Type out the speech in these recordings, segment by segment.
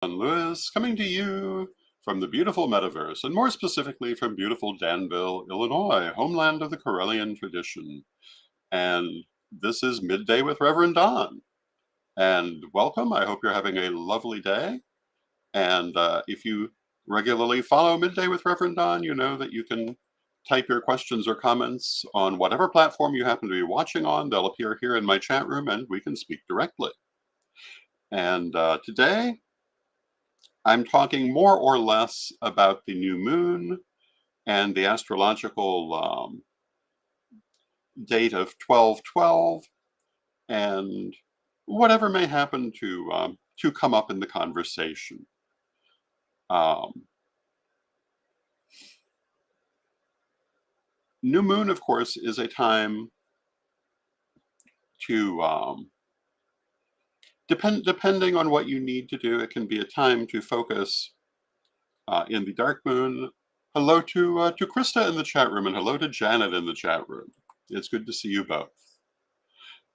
Lewis coming to you from the beautiful metaverse, and more specifically from beautiful Danville, Illinois, homeland of the Corellian tradition. And this is Midday with Reverend Don. And welcome. I hope you're having a lovely day. And if you regularly follow Midday with Reverend Don, you know that you can type your questions or comments on whatever platform you happen to be watching on. They'll appear here in my chat room and we can speak directly. And today, I'm talking more or less about the new moon and the astrological date of 12/12 and whatever may happen to come up in the conversation. New moon, of course, is a time to depending on what you need to do. It can be a time to focus in the dark moon. Hello to Krista in the chat room, and hello to Janet in the chat room. It's good to see you both.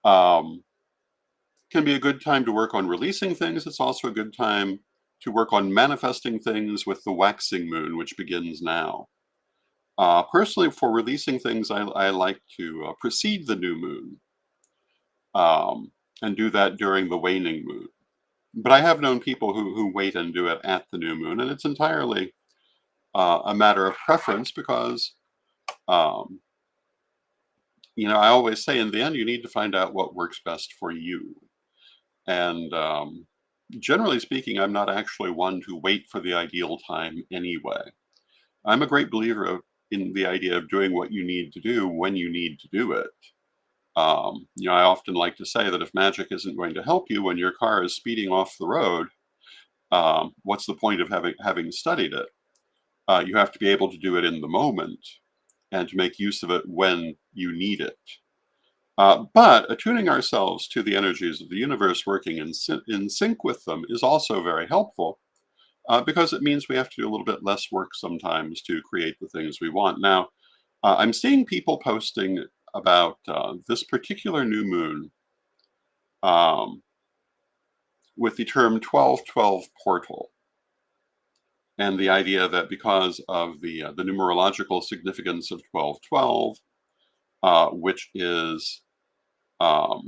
Can be a good time to work on releasing things. It's also a good time to work on manifesting things with the waxing moon, which begins now. Personally, for releasing things, I like to precede the new moon and do that during the waning moon. But I have known people who wait and do it at the new moon, and it's entirely a matter of preference because, I always say in the end, you need to find out what works best for you. And generally speaking, I'm not actually one to wait for the ideal time anyway. I'm a great believer in the idea of doing what you need to do when you need to do it. I often like to say that if magic isn't going to help you when your car is speeding off the road, what's the point of having studied it? You have to be able to do it in the moment and to make use of it when you need it. But attuning ourselves to the energies of the universe, working in sync with them, is also very helpful because it means we have to do a little bit less work sometimes to create the things we want. Now, I'm seeing people posting about this particular new moon with the term 12/12 portal, and the idea that because of the numerological significance of 12/12, which is at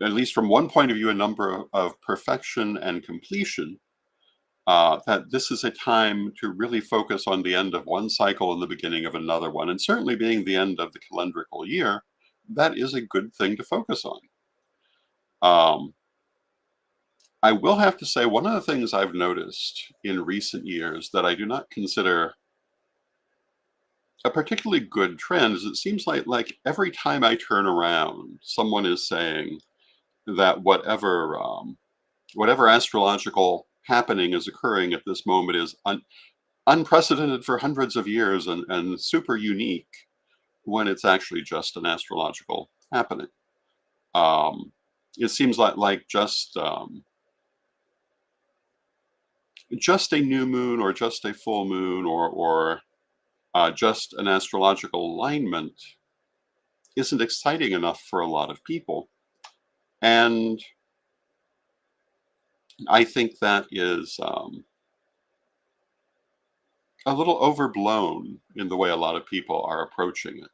least from one point of view, a number of perfection and completion, that this is a time to really focus on the end of one cycle and the beginning of another one. And certainly being the end of the calendrical year, that is a good thing to focus on. I will have to say, one of the things I've noticed in recent years that I do not consider a particularly good trend is it seems like every time I turn around, someone is saying that whatever astrological happening is occurring at this moment is unprecedented for hundreds of years and super unique when it's actually just an astrological happening. It seems like just a new moon or just a full moon or just an astrological alignment isn't exciting enough for a lot of people. And I think that is a little overblown in the way a lot of people are approaching it.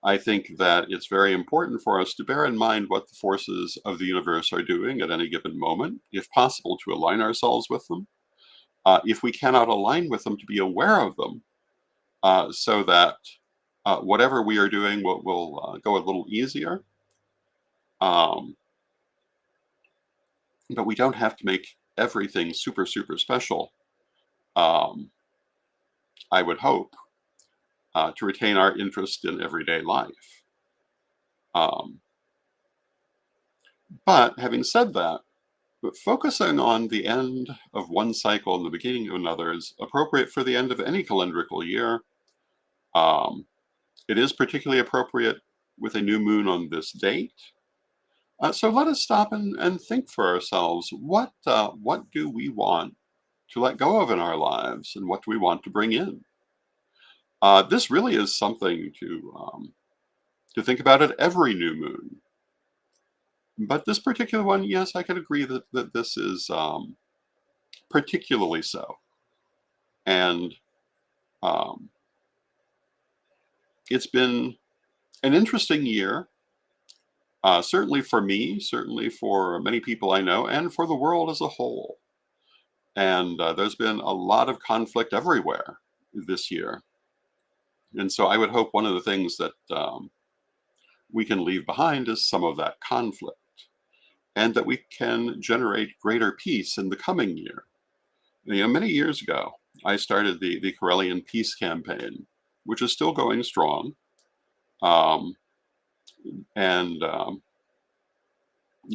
I think that it's very important for us to bear in mind what the forces of the universe are doing at any given moment, if possible, to align ourselves with them. If we cannot align with them, to be aware of them so that whatever we are doing will go a little easier. But we don't have to make everything super, super special, I would hope, to retain our interest in everyday life. But having said that, focusing on the end of one cycle and the beginning of another is appropriate for the end of any calendrical year. It is particularly appropriate with a new moon on this date. So let us stop and think for ourselves, what do we want to let go of in our lives, and what do we want to bring in? This really is something to think about at every new moon. But this particular one, yes, I could agree that this is particularly so. And um, it's been an interesting year, certainly for me, certainly for many people I know, and for the world as a whole. And there's been a lot of conflict everywhere this year. And so I would hope one of the things that we can leave behind is some of that conflict, and that we can generate greater peace in the coming year. Many years ago, I started the Karelian Peace Campaign, which is still going strong. Um, and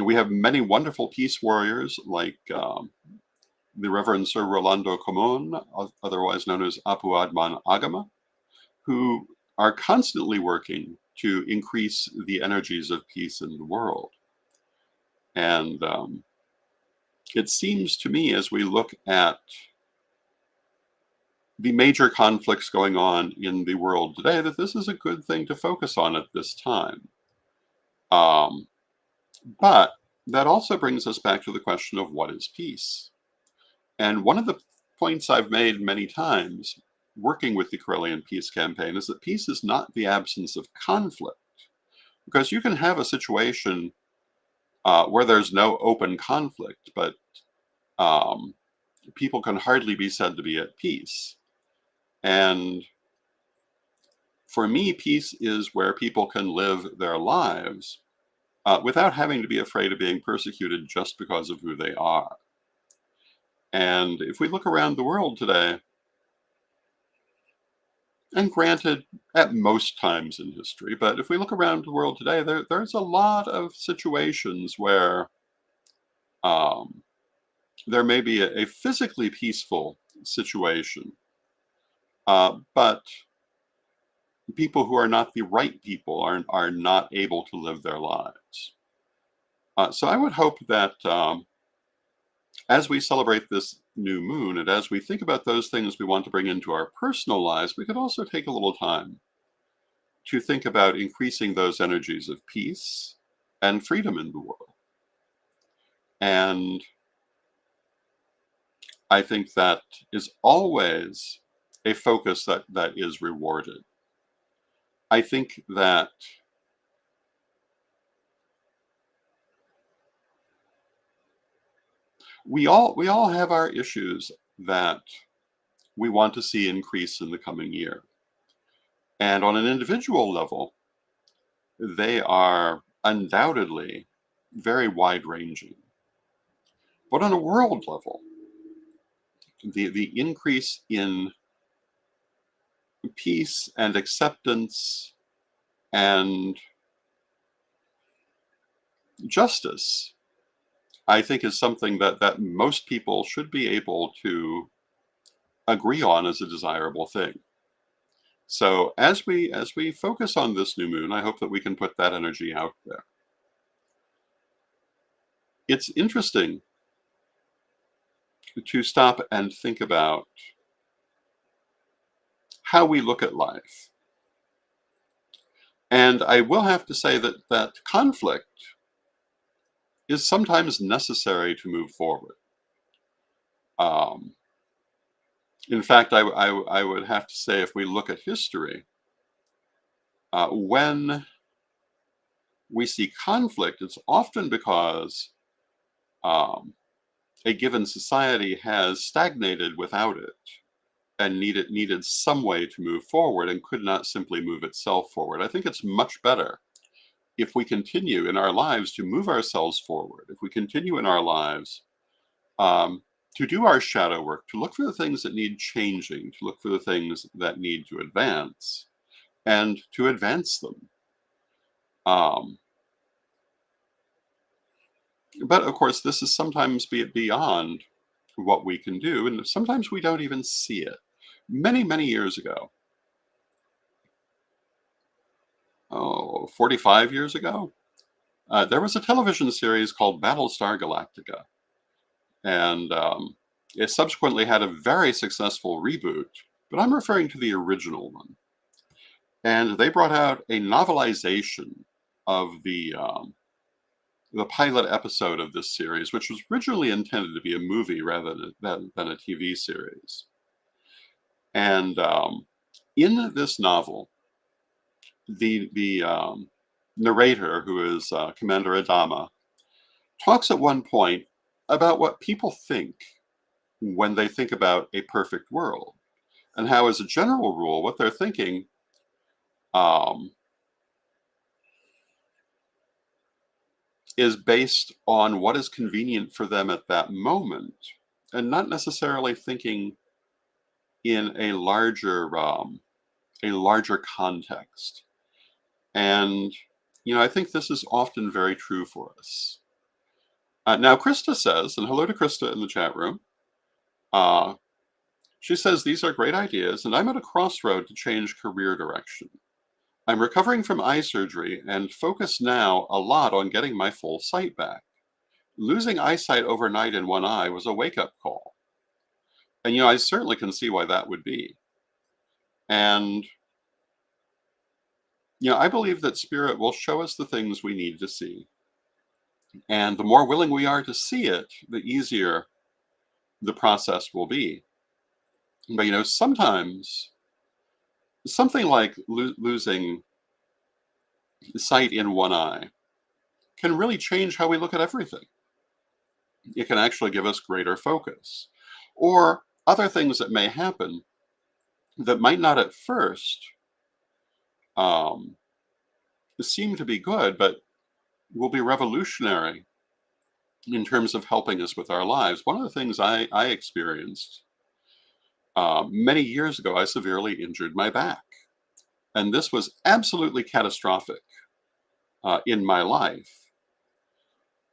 we have many wonderful peace warriors like the Reverend Sir Rolando Comon, otherwise known as Apu Adman Agama, who are constantly working to increase the energies of peace in the world. And it seems to me, as we look at the major conflicts going on in the world today, that this is a good thing to focus on at this time. Um, but that also brings us back to the question of what is peace. And one of the points I've made many times working with the Karelian Peace Campaign is that peace is not the absence of conflict, because you can have a situation where there's no open conflict, but um, people can hardly be said to be at peace. And for me, peace is where people can live their lives without having to be afraid of being persecuted just because of who they are. And if we look around the world today, and granted, at most times in history, but if we look around the world today, there's a lot of situations where um, there may be a physically peaceful situation, but people who are not the right people are not able to live their lives. So I would hope that as we celebrate this new moon and as we think about those things we want to bring into our personal lives, we could also take a little time to think about increasing those energies of peace and freedom in the world. And I think that is always a focus that is rewarded. I think that we all have our issues that we want to see increase in the coming year. And on an individual level, they are undoubtedly very wide ranging. But on a world level, the increase in peace and acceptance and justice, I think, is something that most people should be able to agree on as a desirable thing. So as we focus on this new moon, I hope that we can put that energy out there. It's interesting to stop and think about how we look at life. And I will have to say that conflict is sometimes necessary to move forward. Um, in fact, I would have to say, if we look at history, when we see conflict, it's often because um, a given society has stagnated without it and needed some way to move forward and could not simply move itself forward. I think it's much better if we continue in our lives to move ourselves forward, if we continue in our lives um, to do our shadow work, to look for the things that need changing, to look for the things that need to advance, and to advance them. Um, but of course, this is sometimes beyond what we can do, and sometimes we don't even see it. Many, many years ago, 45 years ago, there was a television series called Battlestar Galactica. And it subsequently had a very successful reboot, but I'm referring to the original one. And they brought out a novelization of the pilot episode of this series, which was originally intended to be a movie rather than a TV series. And in this novel, the narrator, who is Commander Adama, talks at one point about what people think when they think about a perfect world, and how, as a general rule, what they're thinking um, is based on what is convenient for them at that moment, and not necessarily thinking in a larger context. And I think this is often very true for us. Now, Krista says, and hello to Krista in the chat room. Uh, she says these are great ideas, and I'm at a crossroad to change career direction. I'm recovering from eye surgery and focus now a lot on getting my full sight back. Losing eyesight overnight in one eye was a wake-up call. And I certainly can see why that would be. And I believe that spirit will show us the things we need to see. And the more willing we are to see it, the easier the process will be. But sometimes something like losing sight in one eye can really change how we look at everything. It can actually give us greater focus. Or other things that may happen that might not at first um, seem to be good, but will be revolutionary in terms of helping us with our lives. One of the things I experienced many years ago, I severely injured my back. And this was absolutely catastrophic in my life.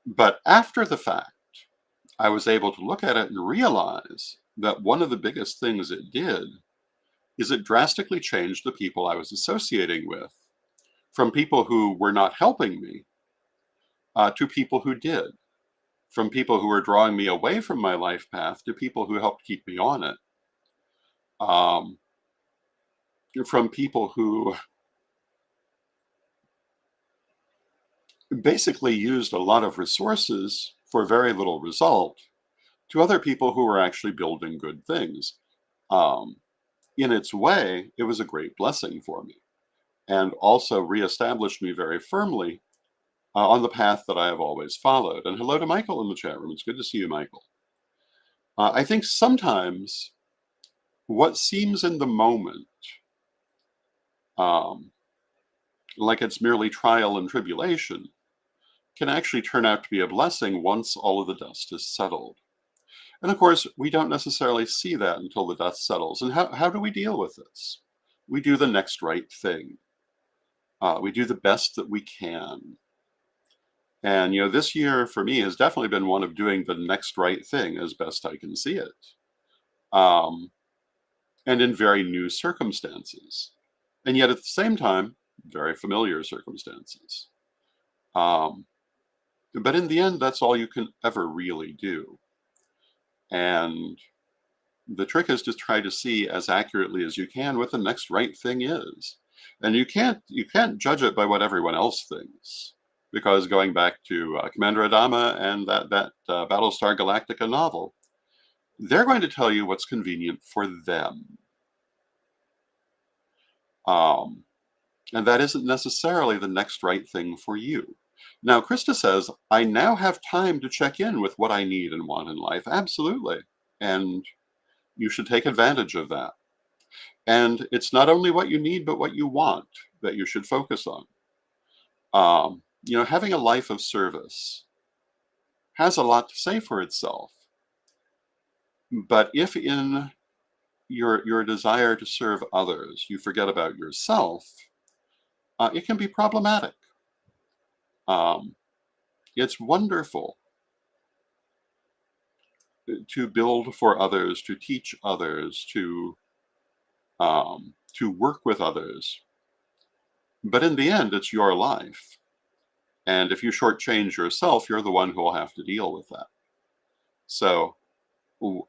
But after the fact, I was able to look at it and realize that one of the biggest things it did is it drastically changed the people I was associating with, from people who were not helping me to people who did, from people who were drawing me away from my life path to people who helped keep me on it, um, from people who basically used a lot of resources for very little result, to other people who were actually building good things. Um, in its way, it was a great blessing for me, and also reestablished me very firmly on the path that I have always followed. And hello to Michael in the chat room. It's good to see you, Michael. I think sometimes what seems in the moment um, like it's merely trial and tribulation can actually turn out to be a blessing once all of the dust is settled. And of course, we don't necessarily see that until the dust settles. And how do we deal with this? We do the next right thing. We do the best that we can. And this year for me has definitely been one of doing the next right thing as best I can see it, um, and in very new circumstances, and yet at the same time, very familiar circumstances. Um, but in the end, that's all you can ever really do. And the trick is to try to see as accurately as you can what the next right thing is. And you can't judge it by what everyone else thinks, because going back to Commander Adama and that Battlestar Galactica novel, they're going to tell you what's convenient for them. Um, and that isn't necessarily the next right thing for you. Now, Krista says, I now have time to check in with what I need and want in life. Absolutely. And you should take advantage of that. And it's not only what you need, but what you want that you should focus on. Having a life of service has a lot to say for itself. But if in your desire to serve others, you forget about yourself, it can be problematic. It's wonderful to build for others, to teach others, to work with others. But in the end, it's your life. And if you shortchange yourself, you're the one who will have to deal with that. So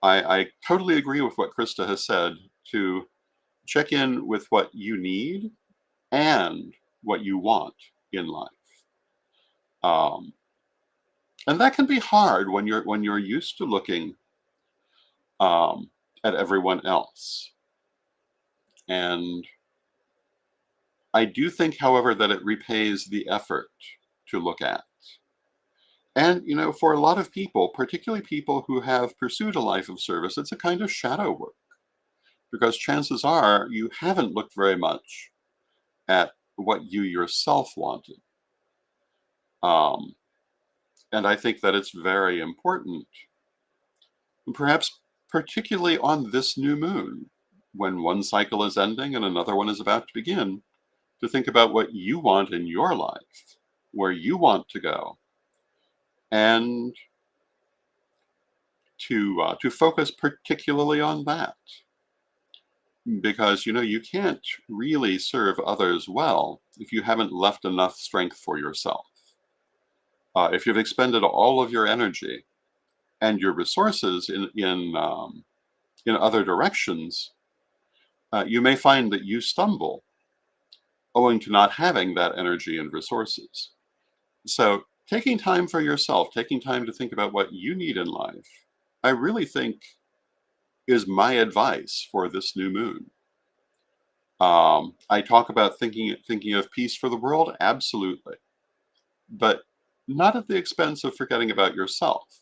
I totally agree with what Krista has said, to check in with what you need and what you want in life. Um, And that can be hard when you're used to looking um, at everyone else. And I do think, however, that it repays the effort to look at. And, for a lot of people, particularly people who have pursued a life of service, it's a kind of shadow work because chances are you haven't looked very much at what you yourself wanted. Um, and I think that it's very important, perhaps particularly on this new moon, when one cycle is ending and another one is about to begin, to think about what you want in your life, where you want to go, and to focus particularly on that, because you can't really serve others well if you haven't left enough strength for yourself. If you've expended all of your energy and your resources in other directions, you may find that you stumble owing to not having that energy and resources. So, taking time for yourself, taking time to think about what you need in life, I really think is my advice for this new moon. I talk about thinking of peace for the world, absolutely, but not at the expense of forgetting about yourself,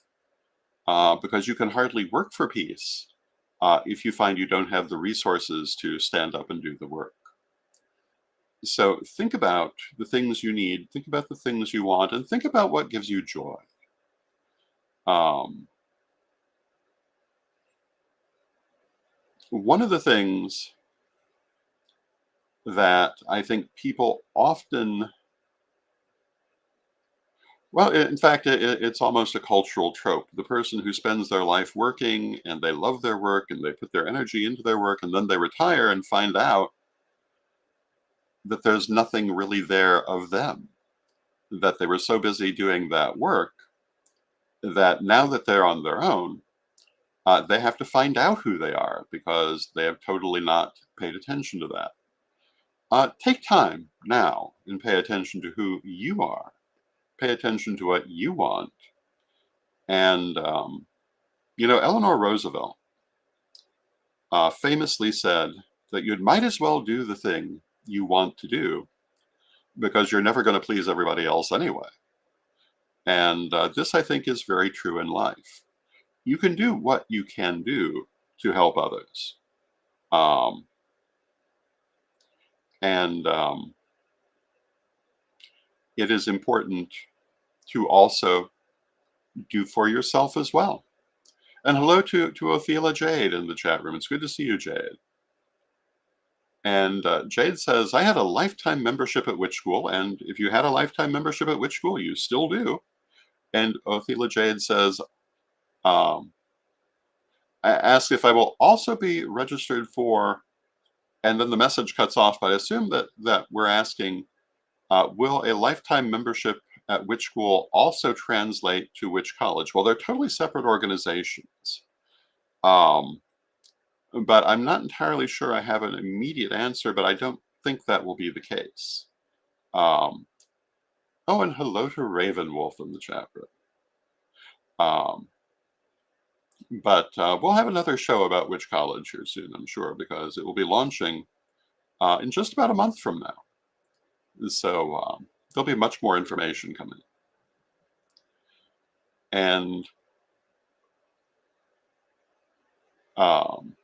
because you can hardly work for peace if you find you don't have the resources to stand up and do the work. So think about the things you need, think about the things you want, and think about what gives you joy. Um, One of the things that I think people often, well, in fact, it's almost a cultural trope. The person who spends their life working and they love their work and they put their energy into their work and then they retire and find out that there's nothing really there of them, that they were so busy doing that work that now that they're on their own, they have to find out who they are because they have totally not paid attention to that. Take time now and pay attention to who you are. Pay attention to what you want. And, Eleanor Roosevelt famously said that you might as well do the thing you want to do because you're never going to please everybody else anyway. And this, I think, is very true in life. You can do what you can do to help others. Um, and it is important to also do for yourself as well. And hello to Ophelia Jade in the chat room. It's good to see you, Jade. And Jade says, I had a lifetime membership at Witch School. And if you had a lifetime membership at Witch School, you still do. And Ophelia Jade says, um, I ask if I will also be registered for, and then the message cuts off. But I assume that we're asking, will a lifetime membership at Witch School also translate to Witch College? Well, they're totally separate organizations. Um, but I'm not entirely sure I have an immediate answer, but I don't think that will be the case. Um, oh, and hello to Ravenwolf in the chat room. Um, but we'll have another show about Witch College here soon, I'm sure, because it will be launching in just about a month from now. So there'll be much more information coming. And um,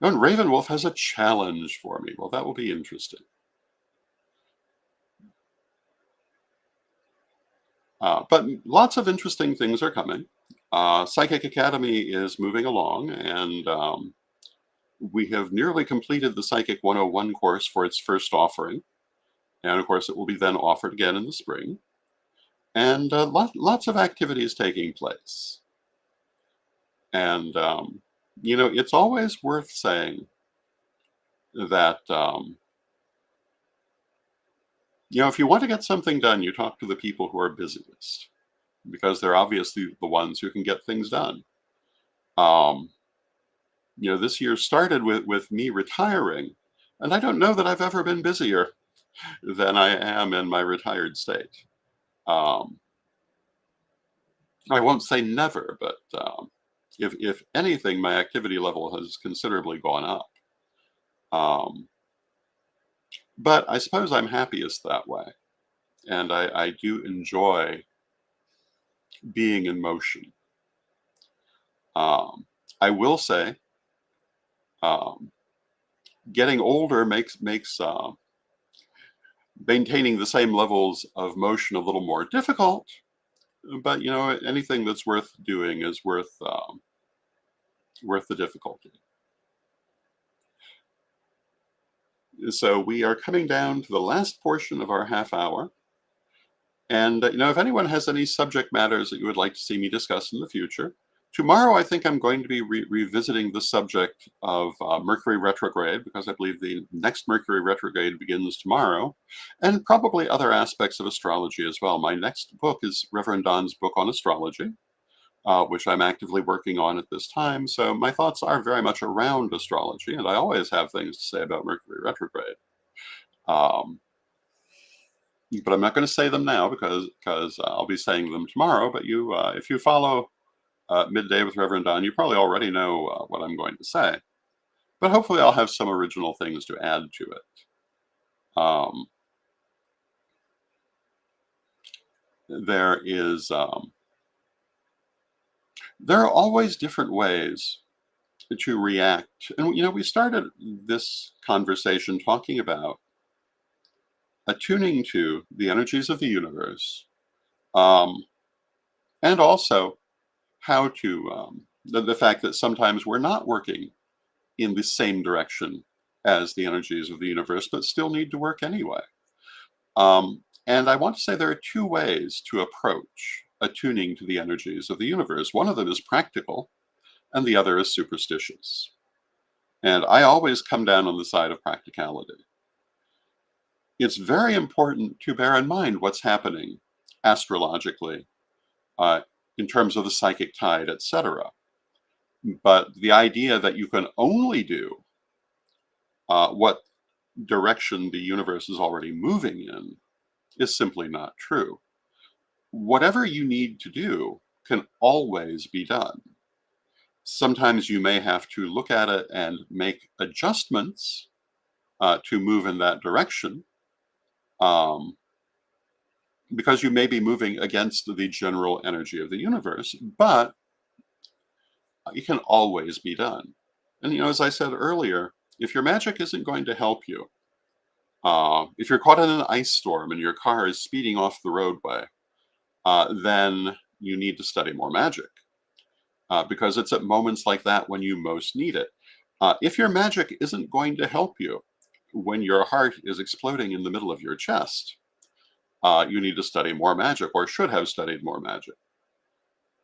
and Ravenwolf has a challenge for me. Well, that will be interesting. But lots of interesting things are coming. Psychic Academy is moving along, and we have nearly completed the Psychic 101 course for its first offering. And of course, it will be then offered again in the spring. And lots of activities taking place. And, it's always worth saying that, if you want to get something done, you talk to the people who are busiest because they're obviously the ones who can get things done. Um, this year started with me retiring, and I don't know that I've ever been busier. than I am in my retired state. Um, I won't say never, but if anything, my activity level has considerably gone up. Um, but I suppose I'm happiest that way, and I do enjoy being in motion. I will say, um, getting older makes maintaining the same levels of motion a little more difficult. But anything that's worth doing is worth the difficulty. So we are coming down to the last portion of our half hour. And if anyone has any subject matters that you would like to see me discuss in the future, tomorrow I think I'm going to be revisiting the subject of Mercury retrograde, because I believe the next Mercury retrograde begins tomorrow, and probably other aspects of astrology as well. My next book is Reverend Don's book on astrology, which I'm actively working on at this time. So my thoughts are very much around astrology, and I always have things to say about Mercury retrograde. Um, but I'm not going to say them now because I'll be saying them tomorrow. But if you follow Midday with Reverend Don, you probably already know what I'm going to say. But hopefully, I'll have some original things to add to it. Um, there is there are always different ways to react, and we started this conversation talking about attuning to the energies of the universe, um, and also how to the fact that sometimes we're not working in the same direction as the energies of the universe, but still need to work anyway. And I want to say there are two ways to approach attuning to the energies of the universe. One of them is practical, and the other is superstitious. And I always come down on the side of practicality. It's very important to bear in mind what's happening astrologically, uh, in terms of the psychic tide, etc. But the idea that you can only do what direction the universe is already moving in is simply not true. Whatever you need to do can always be done. Sometimes you may have to look at it and make adjustments to move in that direction, um, because you may be moving against the general energy of the universe, but it can always be done. And, as I said earlier, if your magic isn't going to help you, if you're caught in an ice storm and your car is speeding off the roadway, then you need to study more magic, because it's at moments like that when you most need it. If your magic isn't going to help you when your heart is exploding in the middle of your chest, you need to study more magic, or should have studied more magic.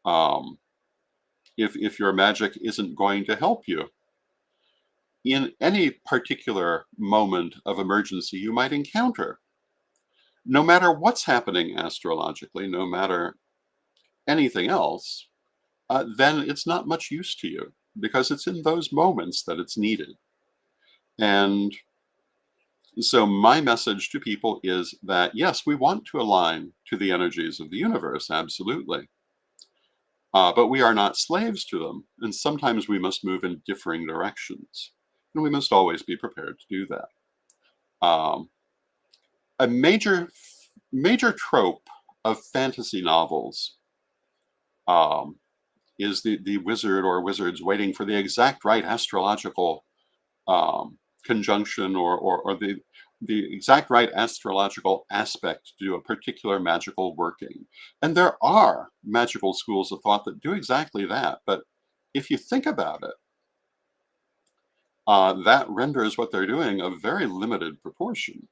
Um, if your magic isn't going to help you in any particular moment of emergency you might encounter, no matter what's happening astrologically, no matter anything else, then it's not much use to you, because it's in those moments that it's needed. And so, my message to people is that yes, we want to align to the energies of the universe, absolutely. But we are not slaves to them. And sometimes we must move in differing directions. And we must always be prepared to do that. Um, a major trope of fantasy novels um, is the wizard or wizards waiting for the exact right astrological conjunction, or the exact right astrological aspect to do a particular magical working. And there are magical schools of thought that do exactly that. But if you think about it, that renders what they're doing a very limited proportion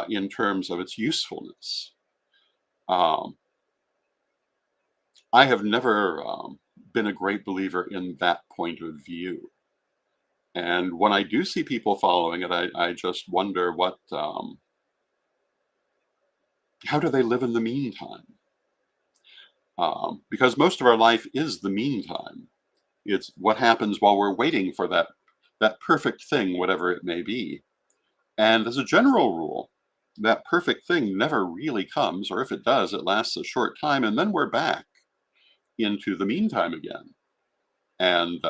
in terms of its usefulness. Um, I have never been a great believer in that point of view. And when I do see people following it, I just wonder how do they live in the meantime? Because most of our life is the meantime. It's what happens while we're waiting for that perfect thing, whatever it may be. And as a general rule, that perfect thing never really comes, or if it does, it lasts a short time, and then we're back into the meantime again, and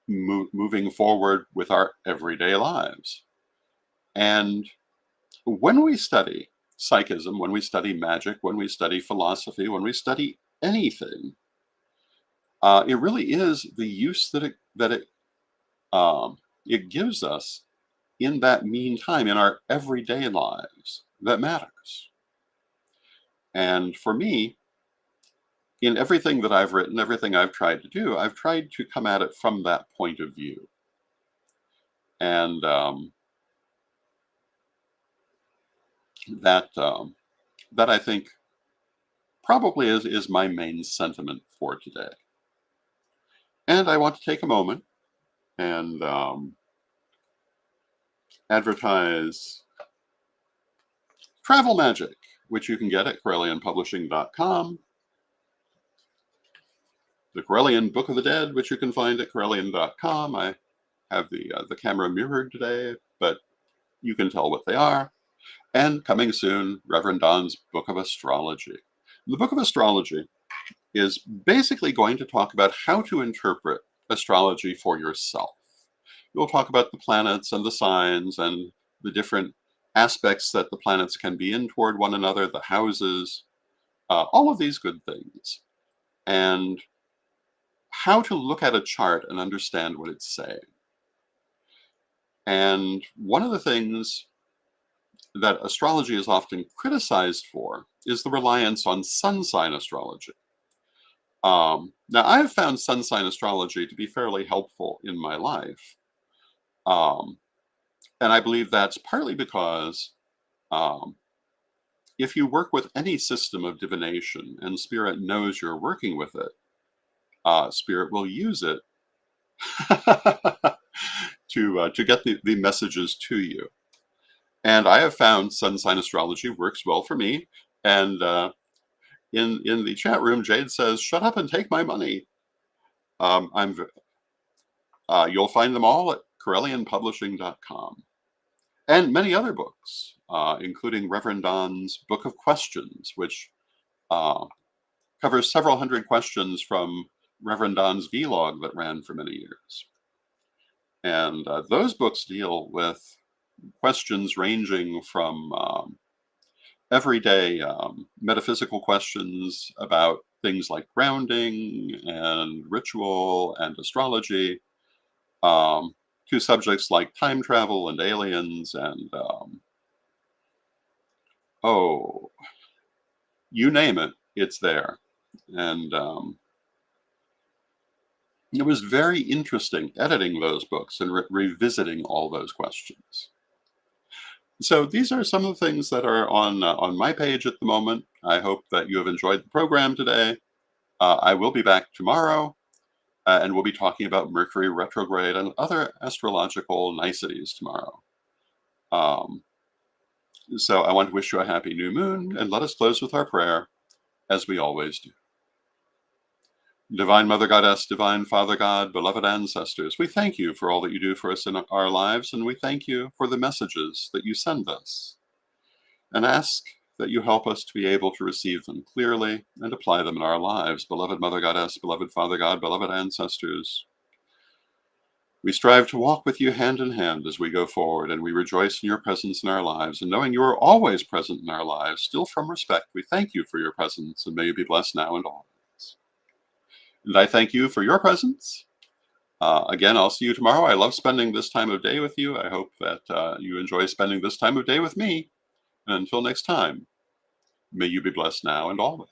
moving forward with our everyday lives. And when we study psychism, when we study magic, when we study philosophy, when we study anything, it really is the use that it gives us in that meantime in our everyday lives that matters. And for me, in everything that I've written, everything I've tried to do, I've tried to come at it from that point of view. And that I think probably is my main sentiment for today. And I want to take a moment and advertise Travel Magic, which you can get at CorellianPublishing.com. The Corellian Book of the Dead, which you can find at Corellian.com. I have the camera mirrored today, but you can tell what they are. And coming soon, Reverend Don's Book of Astrology. The Book of Astrology is basically going to talk about how to interpret astrology for yourself. We'll talk about the planets and the signs and the different aspects that the planets can be in toward one another, the houses, all of these good things, and how to look at a chart and understand what it's saying. And one of the things that astrology is often criticized for is the reliance on sun sign astrology. Now, I've found sun sign astrology to be fairly helpful in my life. And I believe that's partly because um, if you work with any system of divination and spirit knows you're working with it, spirit will use it to get the messages to you. And I have found sun sign astrology works well for me. And in the chat room, Jade says, "Shut up and take my money." You'll find them all at CorellianPublishing.com. And many other books, including Reverend Don's Book of Questions, which covers several hundred questions from Reverend Don's vlog that ran for many years. And those books deal with questions ranging from everyday metaphysical questions about things like grounding and ritual and astrology, to subjects like time travel and aliens and, oh, you name it, it's there. And it was very interesting editing those books and revisiting all those questions. So these are some of the things that are on my page at the moment. I hope that you have enjoyed the program today. I will be back tomorrow, and we'll be talking about Mercury retrograde and other astrological niceties tomorrow. So I want to wish you a happy new moon, and let us close with our prayer, as we always do. Divine Mother Goddess, Divine Father God, beloved ancestors, we thank you for all that you do for us in our lives, and we thank you for the messages that you send us, and ask that you help us to be able to receive them clearly and apply them in our lives. Beloved Mother Goddess, beloved Father God, beloved ancestors, we strive to walk with you hand in hand as we go forward, and we rejoice in your presence in our lives, and knowing you are always present in our lives, still from respect, we thank you for your presence, and may you be blessed now and always. And I thank you for your presence. Again, I'll see you tomorrow. I love spending this time of day with you. I hope that you enjoy spending this time of day with me. And until next time, may you be blessed now and always.